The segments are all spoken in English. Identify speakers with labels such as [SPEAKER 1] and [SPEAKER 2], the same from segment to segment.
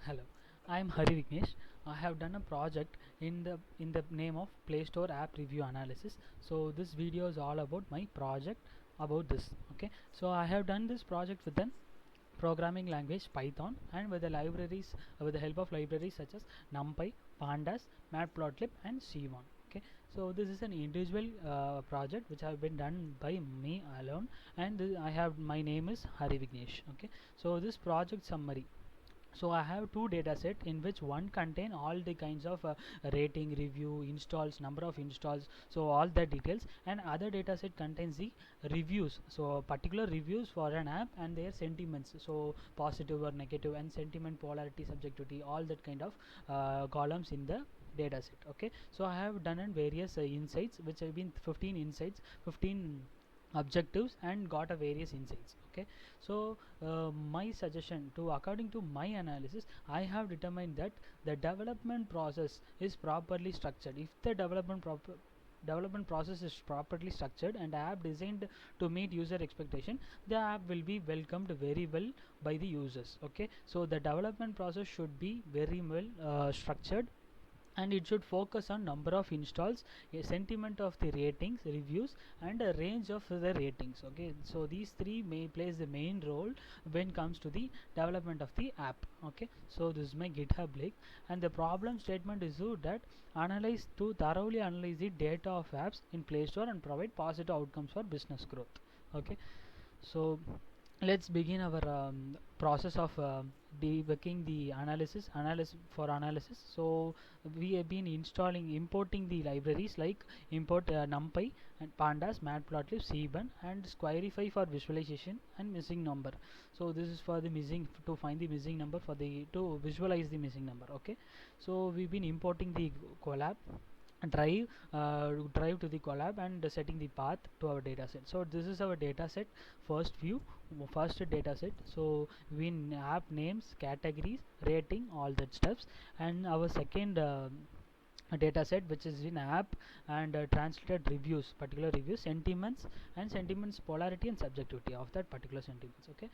[SPEAKER 1] Hello, I am Hari Vignesh. I have done a project in the name of Playstore app review analysis. So this video is all about my project about this. Okay, so I have done this project with an programming language Python and with the libraries with the help of libraries such as NumPy, Pandas, Matplotlib, and C1. Okay, so this is an individual project which have been done by me alone, and I have my name is Hari Vignesh. Okay, so this project summary. So I have two data set in which one contain all the kinds of rating, review, installs, number of installs, so all the details, and other data set contains the reviews, so particular reviews for an app and their sentiments, so positive or negative, and sentiment, polarity, subjectivity, all that kind of columns in the data set. Okay, so I have done in various insights which have been 15 insights, 15 objectives, and got a various insights. Okay, so my suggestion to according to my analysis, I have determined that the development process is properly structured. If the development process is properly structured and app designed to meet user expectation, the app will be welcomed very well by the users. Okay, so the development process should be very well structured, and it should focus on number of installs, a sentiment of the ratings, reviews, and a range of the ratings. Okay, so these three may plays the main role when comes to the development of the app. Okay, so this is my GitHub link, and the problem statement is that analyze to thoroughly analyze the data of apps in Play Store and provide positive outcomes for business growth. Okay, so let's begin our process of debugging the analysis. So we have been importing the libraries like import NumPy and Pandas, Matplotlib, Cban, and Squarify for visualization and missing number. So this is for the missing, to find the missing number, for the to visualize the missing number. Okay, so we've been importing the collab drive to the collab and setting the path to our data set. So this is our data set, first view, first data set. So we app names, categories, rating, all that stuffs, and our second data set which is in app and translated reviews, particular reviews, sentiments, and sentiments polarity and subjectivity of that particular sentiments. Okay,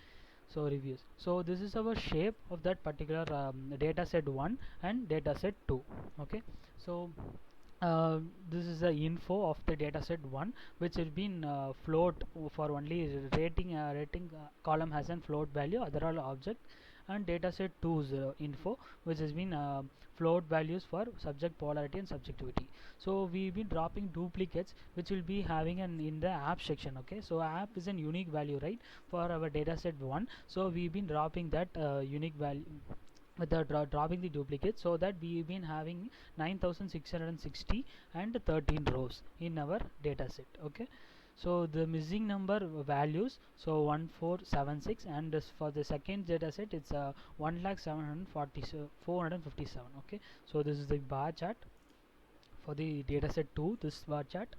[SPEAKER 1] so reviews. So this is our shape of that particular data set 1 and data set 2. Okay, so this is the info of the dataset 1, which has been float for only rating column has an float value, other all object, and dataset 2's info, which has been float values for subject, polarity, and subjectivity. So we've been dropping duplicates which will be having an in the app section. Okay, so app is an unique value, right, for our dataset 1. So we've been dropping that unique value with the dropping the duplicate, so that we've been having 9660 and 13 rows in our data set. Okay, so the missing number values, so 1476, and this for the second data set it's 1,747,457. Okay, so this is the bar chart for the data set 2, this bar chart.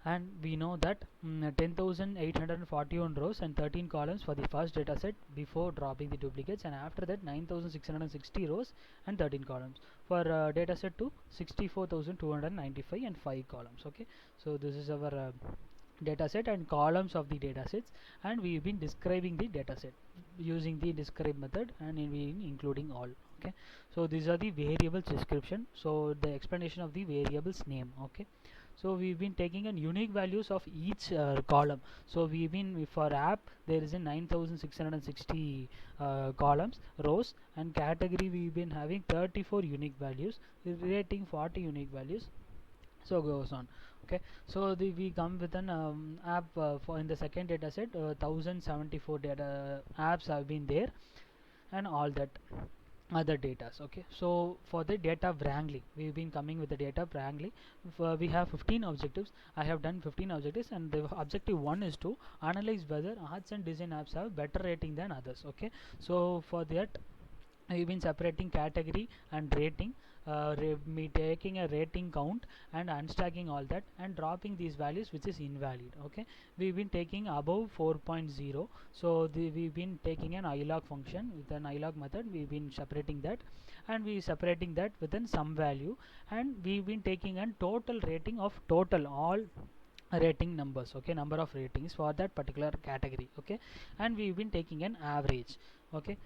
[SPEAKER 1] And we know that 10,841 rows and 13 columns for the first data set before dropping the duplicates, and after that 9,660 rows and 13 columns for data set 2, 64,295 and 5 columns. Okay, so this is our data set and columns of the data sets, and we've been describing the data set using the describe method, and including all. Okay, so these are the variables description, so the explanation of the variables name. Okay, so we've been taking in unique values of each column. So we've been, for app there is a 9660 columns, rows, and category we've been having 34 unique values, rating 40 unique values, so goes on. Okay, so we come with an app for in the second data set 1074 data apps have been there, and all that other data. Okay, so for the data wrangling, we've been coming with the data wrangling. We have 15 objectives. I have done 15 objectives, and the objective 1 is to analyze whether arts and design apps have better rating than others. Okay, so for that we've been separating category and rating, me taking a rating count and unstacking all that and dropping these values which is invalid. Okay, we've been taking above 4.0, so we've been taking an ilog function with an ilog method, we've been separating that, and we separating that within some value, and we've been taking a total rating of total all rating numbers. Okay, number of ratings for that particular category. Okay, and we've been taking an average. Okay,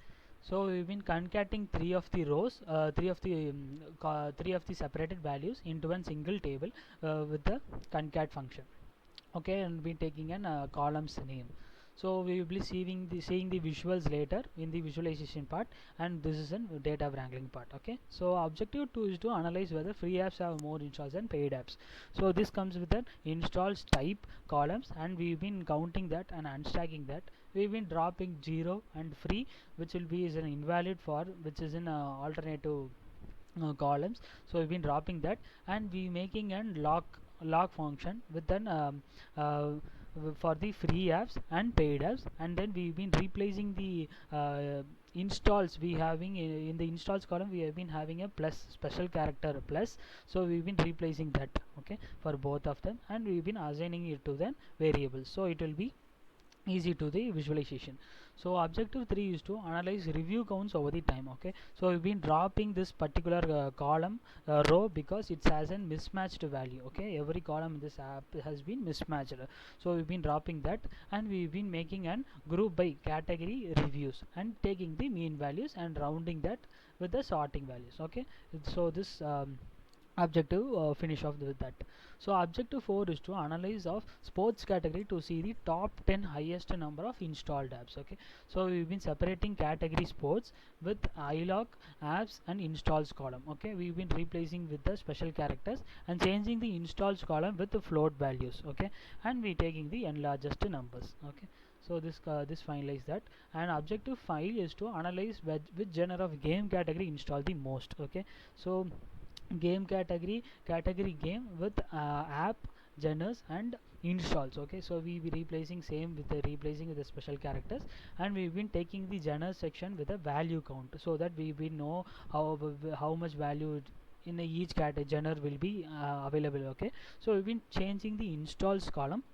[SPEAKER 1] So we've been concatenating three of the rows, three of the separated values into one single table with the concat function. Okay, and be taking an columns name. So we will be seeing the visuals later in the visualization part, and this is in data wrangling part. Okay, so objective 2 is to analyze whether free apps have more installs than paid apps. So this comes with an installs type columns, and we've been counting that and unstacking that. We've been dropping 0 and free, which will be is an invalid for which is in alternative columns. So we've been dropping that, and we making an log function with an for the free apps and paid apps, and then we've been replacing the installs we having in the installs column. We have been having a plus special character plus, so we've been replacing that, okay, for both of them, and we've been assigning it to the variables, so it will be easy to the visualization. So objective 3 is to analyze review counts over the time. Okay, so we've been dropping this particular column row because it has a mismatched value. Okay, every column in this app has been mismatched, so we've been dropping that, and we've been making an group by category reviews and taking the mean values and rounding that with the sorting values. Okay, so this objective finish off with that. So objective 4 is to analyze of sports category to see the top 10 highest number of installed apps. Okay, so we've been separating category sports with ilog apps and installs column. Okay, we've been replacing with the special characters and changing the installs column with the float values. Okay, and we taking the n largest numbers. Okay, so this finalize that. And objective 5 is to analyze which genre of game category install the most. Okay, so game category game with app genres and installs. Okay, so we be replacing same with the replacing with the special characters, and we've been taking the genre section with a value count, so that we know how much value in each category genre will be available. Okay, so we've been changing the installs column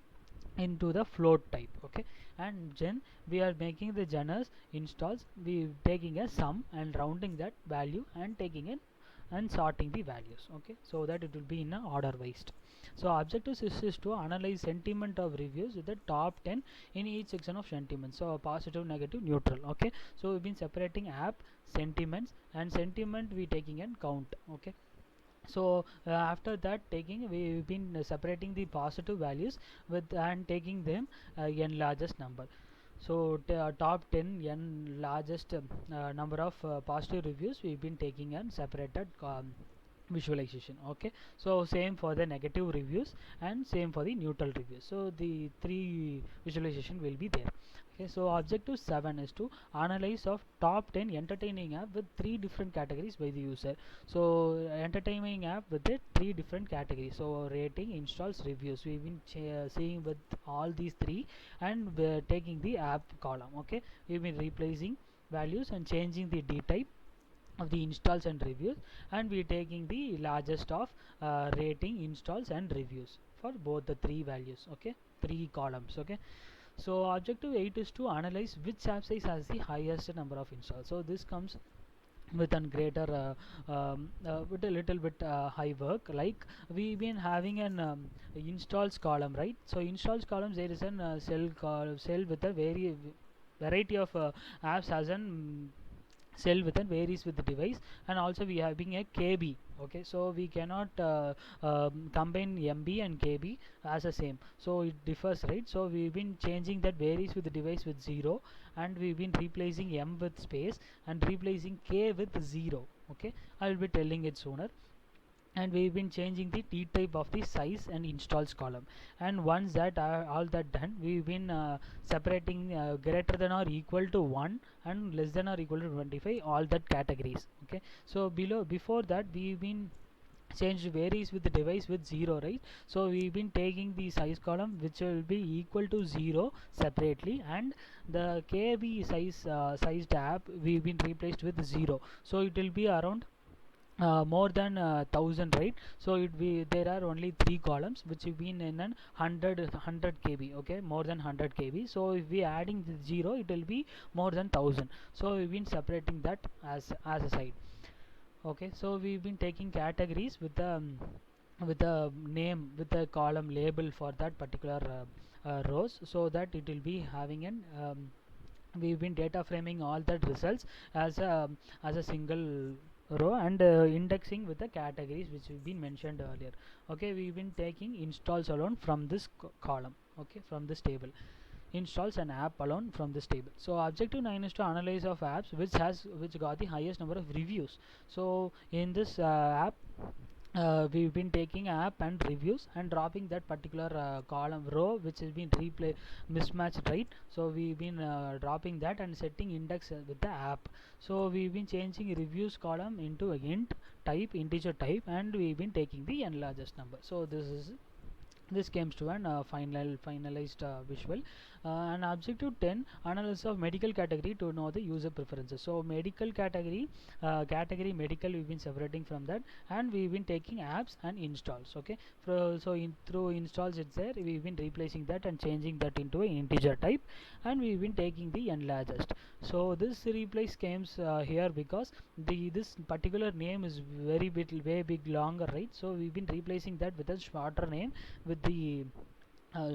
[SPEAKER 1] into the float type. Okay, and then we are making the genres installs, we taking a sum and rounding that value and taking it and sorting the values. Okay, so that it will be in a order wise. So objective is to analyze sentiment of reviews with the top 10 in each section of sentiment, so positive, negative, neutral. Okay, so we've been separating app sentiments, and sentiment we taking and count. Okay, so after that taking we've been separating the positive values with and taking them n largest number. So top 10 n largest number of positive reviews we've been taking and separated visualization. Okay, so same for the negative reviews and same for the neutral reviews, so the three visualization will be there. Okay, so objective 7 is to analyze of top 10 entertaining app with three different categories by the user. So entertaining app with the three different categories, so rating, installs, reviews, we've been seeing with all these three, and we're taking the app column. Okay, we've been replacing values and changing the d type of the installs and reviews, and we taking the largest of rating, installs and reviews for both the three values. Okay, three columns. Okay, so objective 8 is to analyze which app size has the highest number of installs. So this comes with a greater with a little bit high work, like we've been having an installs column, right? So installs columns there is an cell with a variety of apps as an cell with and varies with the device, and also we having a kb. Okay, so we cannot combine mb and kb as a same, so it differs, right? So we've been changing that varies with the device with 0, and we've been replacing m with space and replacing k with 0. Okay, I will be telling it sooner. And we've been changing the t type of the size and installs column, and once that all that done, we've been separating greater than or equal to 1 and less than or equal to 25 all that categories. Okay, so before that we've been changed varies with the device with 0, right? So we've been taking the size column which will be equal to 0 separately, and the kb size tab we've been replaced with 0, so it will be around more than 1000, right? So there are only three columns which have been in an 100 kb. Okay, more than 100 kb, so if we adding the 0 it will be more than 1000, so we've been separating that as a side. Okay, so we've been taking categories with the name, with the column label for that particular rows, so that it will be having an we've been data framing all that results as a single row, and indexing with the categories which we've been mentioned earlier. Okay, we've been taking installs alone from this column, okay, from this table, installs an app alone from this table. So objective 9 is to analyze of apps which got the highest number of reviews. So in this app, we've been taking app and reviews and dropping that particular column row which has been mismatched, right? So we've been dropping that and setting index with the app. So we've been changing reviews column into a int type, integer type, and we've been taking the n largest number. So this comes to an finalized visual. And objective 10, analysis of medical category to know the user preferences. So medical category, category medical, we've been separating from that, and we've been taking apps and installs. Okay, so through installs it's there, we've been replacing that and changing that into an integer type, and we've been taking the n largest. So this replace comes here because this particular name is way big longer, right? So we've been replacing that with a shorter name, with the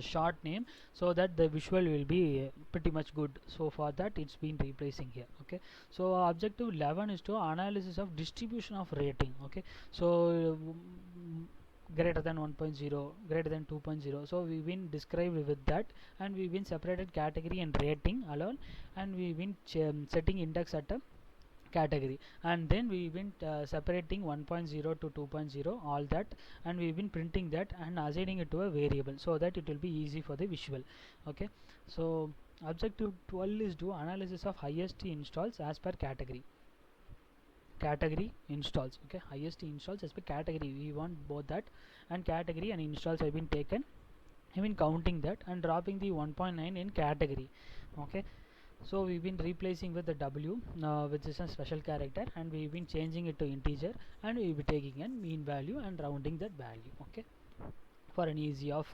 [SPEAKER 1] short name, so that the visual will be pretty much good. So for that it's been replacing here. Okay, so objective 11 is to analysis of distribution of rating. Okay, so greater than 1.0, greater than 2.0. So we've been described with that, and we've been separated category and rating alone, and we've been setting index at a category, and then we've been separating 1.0 to 2.0, all that, and we've been printing that and assigning it to a variable so that it will be easy for the visual. Okay, so objective 12 is do analysis of highest installs as per category installs. Okay, highest installs as per category, we want both that, and category and installs have been taken. I've been counting that and dropping the 1.9 in category. Okay, so we've been replacing with the w, which is a special character, and we've been changing it to integer, and we'll be taking a mean value and rounding that value. Okay, for an easy of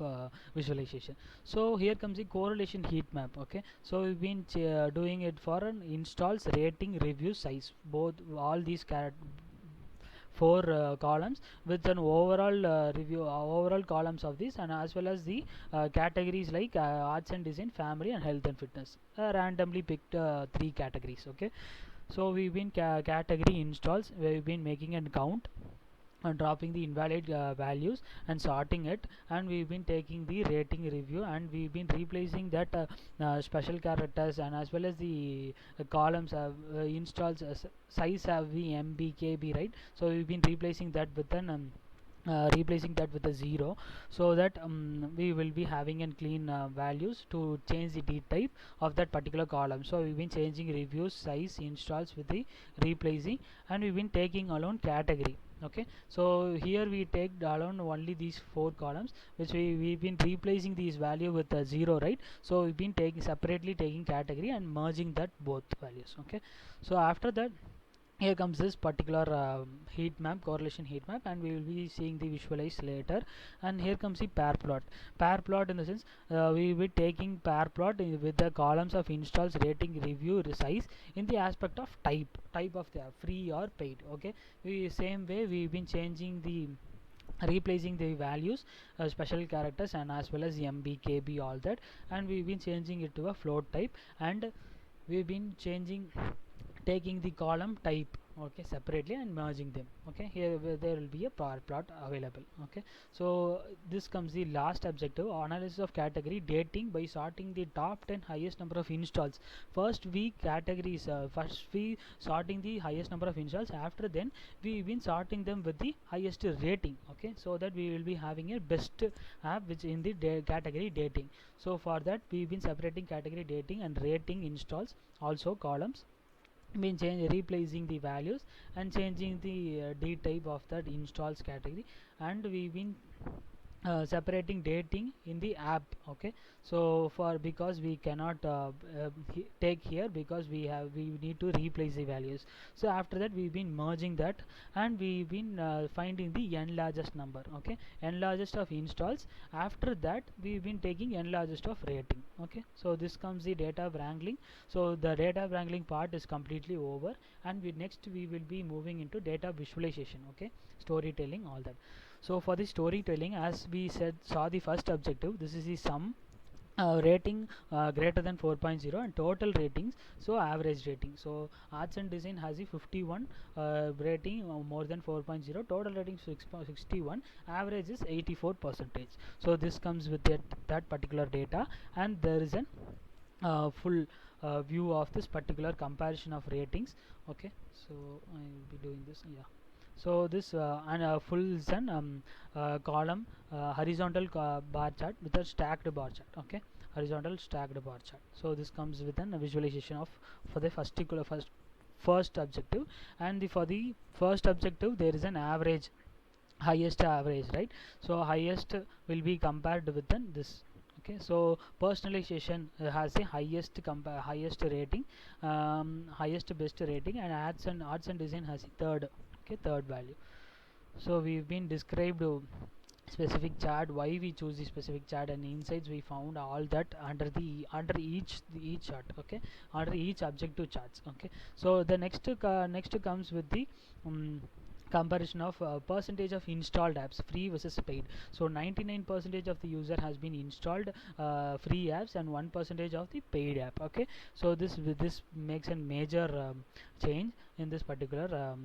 [SPEAKER 1] visualization. So here comes the correlation heat map. Okay, so we've been doing it for an installs, rating, review, size, both all these four columns with an overall review, overall columns of this, and as well as the categories like arts and design, family, and health and fitness. Randomly picked three categories. Okay, so we've been category installs, we've been making a count and dropping the invalid values and sorting it, and we've been taking the rating, review, and we've been replacing that special characters, and as well as the columns installs size have the mbkb, right? So we've been replacing that with an replacing that with a 0, so that we will be having a clean values to change the d type of that particular column. So we've been changing reviews, size, installs with the replacing, and we've been taking alone category. Okay, so here we take alone only these four columns, which we've been replacing these value with a 0, right? So we've been taking separately, taking category and merging that both values. Okay, so after that, here comes this particular heat map, correlation heat map, and we will be seeing the visualize later. And here comes the pair plot in the sense, we will be taking pair plot with the columns of installs, rating, review, size in the aspect of type of the free or paid. Okay, same way we've been changing the replacing the values, special characters, and as well as mbkb, all that, and we've been changing it to a float type, and we've been changing, taking the column type, okay, separately and merging them. Okay, here there will be a power plot available. Okay, so this comes the last objective, analysis of category dating by sorting the top 10 highest number of installs. First we sorting the highest number of installs, after then we've been sorting them with the highest rating. Okay, so that we will be having a best app which in the category dating. So for that we've been separating category dating and rating installs also columns, been replacing the values and changing the d type of that installs category, and we've been separating dating in the app. Okay, so for because we cannot take here because we need to replace the values. So after that we've been merging that, and we've been finding the n largest number. Okay, n largest of installs, after that we've been taking n largest of rating. Okay, so this comes the data wrangling. So the data wrangling part is completely over, and next we will be moving into data visualization. Okay, storytelling, all that. So for the storytelling, as we saw the first objective, this is the sum rating greater than 4.0, and total ratings, so average rating. So arts and design has a 51 rating, more than 4.0, total rating 61, average is 84 percentage. So this comes with that particular data, and there is an full view of this particular comparison of ratings. Okay, so I will be doing this, yeah. So this and full sun column horizontal bar chart with a stacked bar chart. Okay, horizontal stacked bar chart. So this comes with a visualization of for the first objective, and for the first objective there is an average, highest average, right? So highest will be compared with this. Okay, so personalization has a highest rating, highest best rating, and arts and design has a third, okay, third value. So we've been described specific chart, why we choose the specific chart, and insights we found, all that under each chart. Okay, under each objective charts. Okay, so the next comes with the comparison of percentage of installed apps, free versus paid. So 99 percentage of the user has been installed free apps, and 1 percentage of the paid app. Okay, so this makes a major change in this particular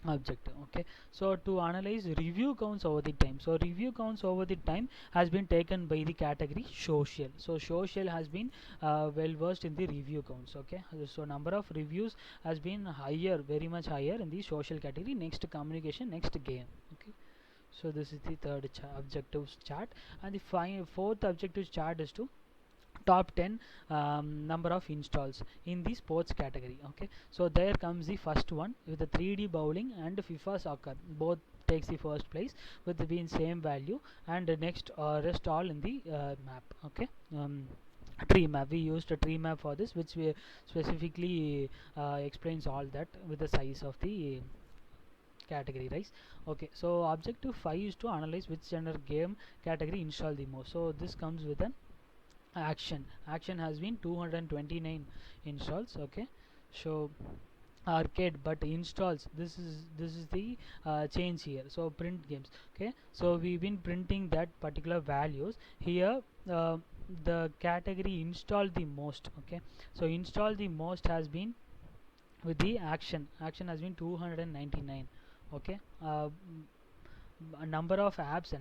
[SPEAKER 1] object. Okay, so to analyze review counts over the time, so review counts over the time has been taken by the category social. So social has been well versed in the review counts. Okay, so number of reviews has been higher, very much higher in the social category. Next, communication, next, game. Okay, so this is the third objectives chart, and the fourth objectives chart is to top 10 number of installs in the sports category. Okay, so there comes the first one with the 3D bowling and FIFA soccer, both takes the first place with the same value, and the next rest all in the map. Okay, tree map, we used a tree map for this, which we specifically explains all that with the size of the category, right? Okay, so objective 5 is to analyze which genre game category install the most. So this comes with an action has been 229 installs. Okay, so arcade, but installs, this is the change here. So print games. Okay, so we've been printing that particular values here. The category installed the most. Okay, so install the most has been with the action has been 299. Okay, number of apps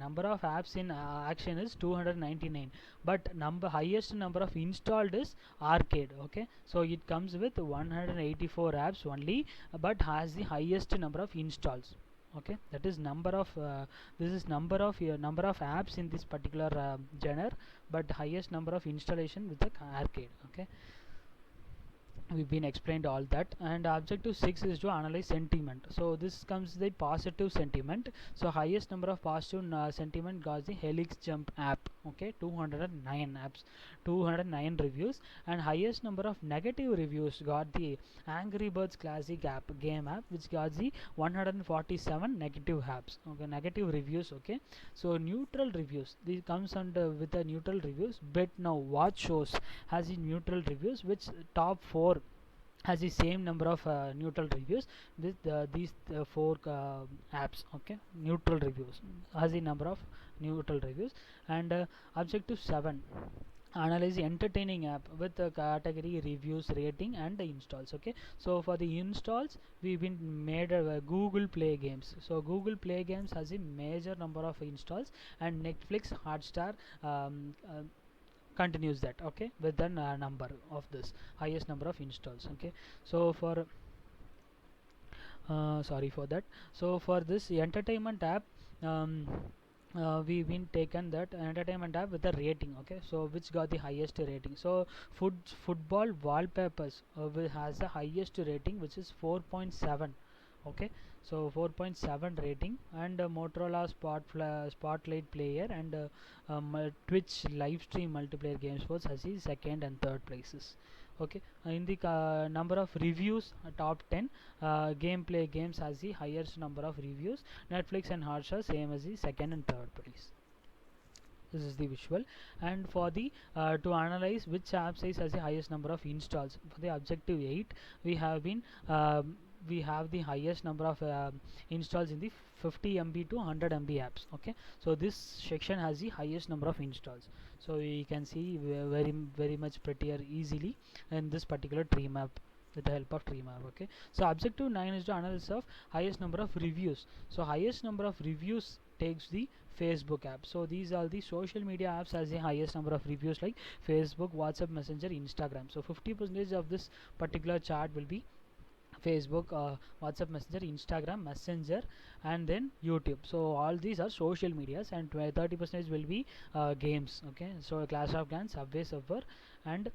[SPEAKER 1] in action is 299, but highest number of installed is arcade. Okay, so it comes with 184 apps only, but has the highest number of installs. Okay, that is number of this is number of apps in this particular genre, but highest number of installation with the arcade. Okay, we've been explained all that. And objective 6 is to analyze sentiment. So this comes the positive sentiment. So highest number of positive sentiment got the helix jump app. Okay, 209 apps, 209 reviews. And highest number of negative reviews got the Angry Birds classic app, game app, which got the 147 negative apps. Okay, negative reviews. Okay, so neutral reviews, this comes under with the neutral reviews. Bet now what shows has the neutral reviews, which top 4 has the same number of neutral reviews with these four apps. Okay, neutral reviews has the number of neutral reviews. And objective 7, analyze the entertaining app with the category reviews, rating, and the installs. Okay, so for the installs we've been made Google Play Games. So Google Play Games has a major number of installs, and Netflix, Hotstar continues that. Okay, with the number of this highest number of installs. Okay, so for sorry for that. So for this entertainment app, we've been taken that entertainment app with the rating. Okay, so which got the highest rating. So football wallpapers has the highest rating, which is 4.7. Okay, so 4.7 rating. And Motorola Spotlight player, and Twitch live stream multiplayer game sports has the second and third places. Okay, in the number of reviews, top 10 gameplay games has the highest number of reviews. Netflix and Hotstar same as the second and third place. This is the visual. And for the to analyze which app size has the highest number of installs, for the objective 8 we have been we have the highest number of installs in the 50 MB to 100 MB apps. Okay, so this section has the highest number of installs. So you can see very much prettier easily in this particular tree map with the help of tree map. Okay, so objective 9 is the analysis of highest number of reviews. So highest number of reviews takes the Facebook app. So these are the social media apps has the highest number of reviews, like Facebook, WhatsApp, Messenger, Instagram. So 50% of this particular chart will be Facebook, WhatsApp Messenger, Instagram, Messenger, and then YouTube. So all these are social medias, and 30% will be games. Okay, so Clash of Clans, Subway Surfer, and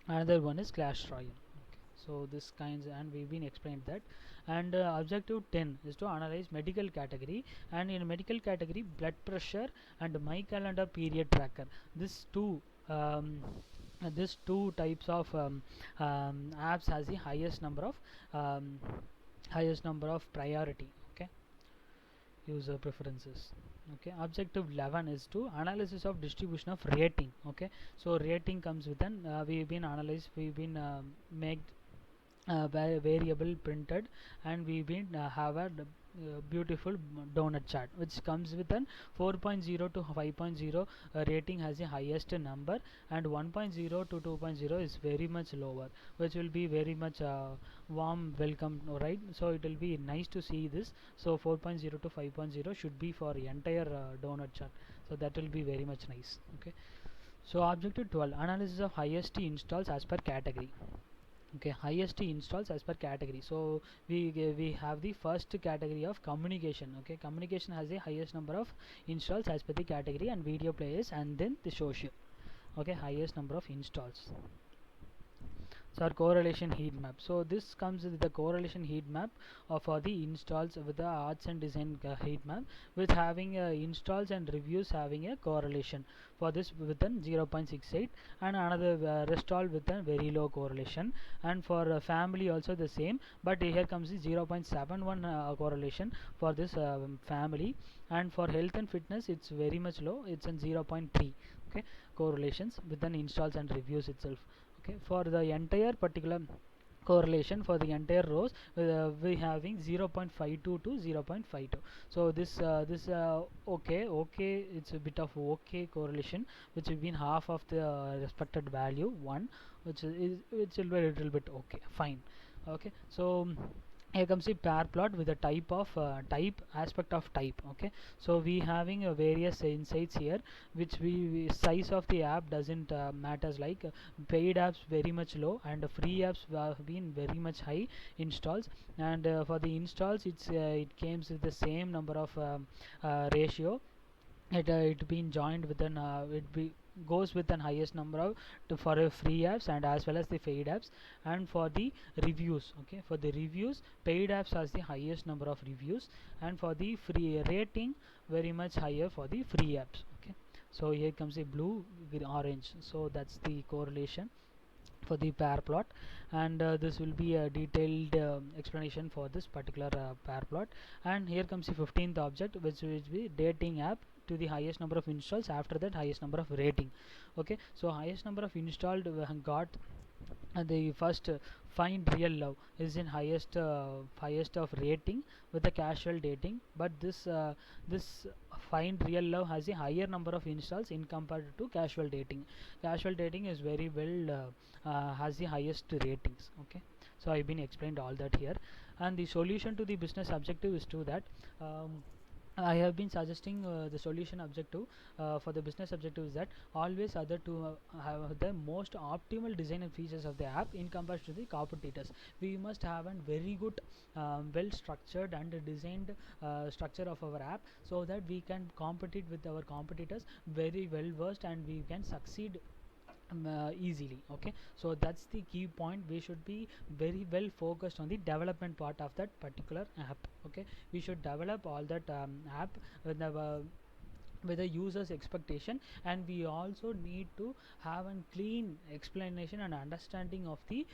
[SPEAKER 1] another one is Clash Royale. Okay, so this kinds, and we've been explained that. And objective 10 is to analyze medical category, and in medical category, blood pressure and my calendar period tracker. This two this two types of apps has the um, highest number of priority. Okay, user preferences. Okay, objective 11 is to analysis of distribution of rating. Okay, so rating comes with an we've been made variable printed, and we been have a beautiful donut chart which comes with an 4.0 to 5.0 rating has the highest number, and 1.0 to 2.0 is very much lower, which will be very much warm welcome, right? So it will be nice to see this. So 4.0 to 5.0 should be for entire donut chart, so that will be very much nice. Okay, so objective 12, analysis of highest installs as per category. Okay, highest installs as per category. So we have the first category of communication. Okay, communication has the highest number of installs as per the category, and video players, and then the social. Okay, highest number of installs. So our correlation heat map. So this comes with the correlation heat map for the installs with the arts and design heat map, with having installs and reviews having a correlation for this within 0.68, and another rest all with a very low correlation. And for family also the same, but here comes the 0.71 correlation for this family. And for health and fitness it's very much low, it's in 0.3. Okay, correlations with an installs and reviews itself. Okay, for the entire particular correlation for the entire rows, we having 0.52 to 0.52. So okay, it's a bit of okay correlation, which has been half of the respected value 1, which will be a little bit okay, fine. Okay, so here comes the pair plot with the type of type aspect of type. Okay, so we having various insights here, which we size of the app doesn't matters, like paid apps very much low, and free apps have been very much high installs. And for the installs it comes with the same number of ratio. It been joined with an it be goes with an highest number of for free apps and as well as the paid apps. And for the reviews, okay, for the reviews, paid apps has the highest number of reviews, and for the free rating very much higher for the free apps. Okay, so here comes the blue, orange, so that's the correlation for the pair plot. And this will be a detailed explanation for this particular pair plot. And here comes the 15th object, which will be dating app to the highest number of installs, after that highest number of rating. Okay, so highest number of installed got the first find real love is in highest of rating with the casual dating, but this find real love has a higher number of installs in compared to casual dating. Casual dating is very well has the highest ratings. Okay, so I've been explained all that here. And the solution to the business objective is to that I have been suggesting the solution objective for the business objective is that always other to have the most optimal design and features of the app in comparison to the competitors. We must have a very good well structured and designed structure of our app, so that we can compete with our competitors very well versed, and we can succeed easily. Okay, so that's the key point. We should be very well focused on the development part of that particular app. Okay, we should develop all that app with the user's expectation, and we also need to have a clean explanation and understanding of the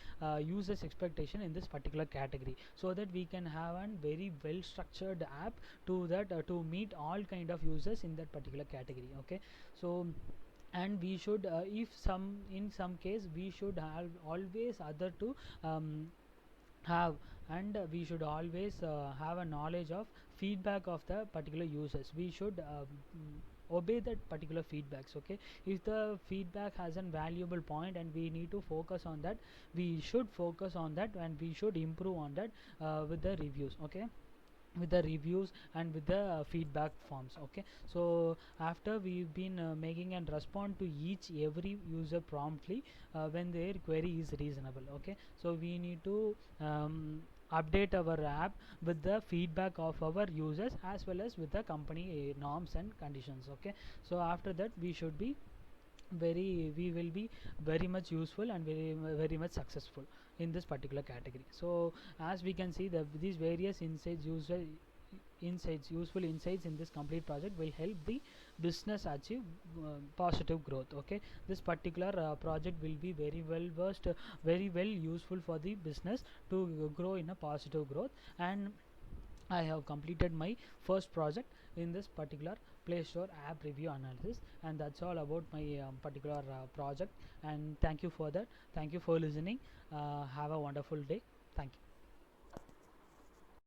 [SPEAKER 1] user's expectation in this particular category, so that we can have a very well structured app to that to meet all kind of users in that particular category. Okay, so and we should if some in some case we should have always other to have, and we should always have a knowledge of feedback of the particular users. We should obey that particular feedbacks. Okay, if the feedback has a valuable point and we need to focus on that, we should focus on that and we should improve on that with the reviews. Okay, with the reviews and with the feedback forms. Okay, so after we've been making and respond to each every user promptly when their query is reasonable. Okay, so we need to update our app with the feedback of our users as well as with the company norms and conditions. Okay, so after that we will be very much useful and very much successful in this particular category. So as we can see, these various useful insights in this complete project will help the business achieve positive growth. Okay, this particular project will be very well versed, very well useful for the business to grow in a positive growth. And I have completed my first project in this particular Play Store app review analysis, and that's all about my particular project. And thank you for that. Thank you for listening. Have a wonderful day. Thank you.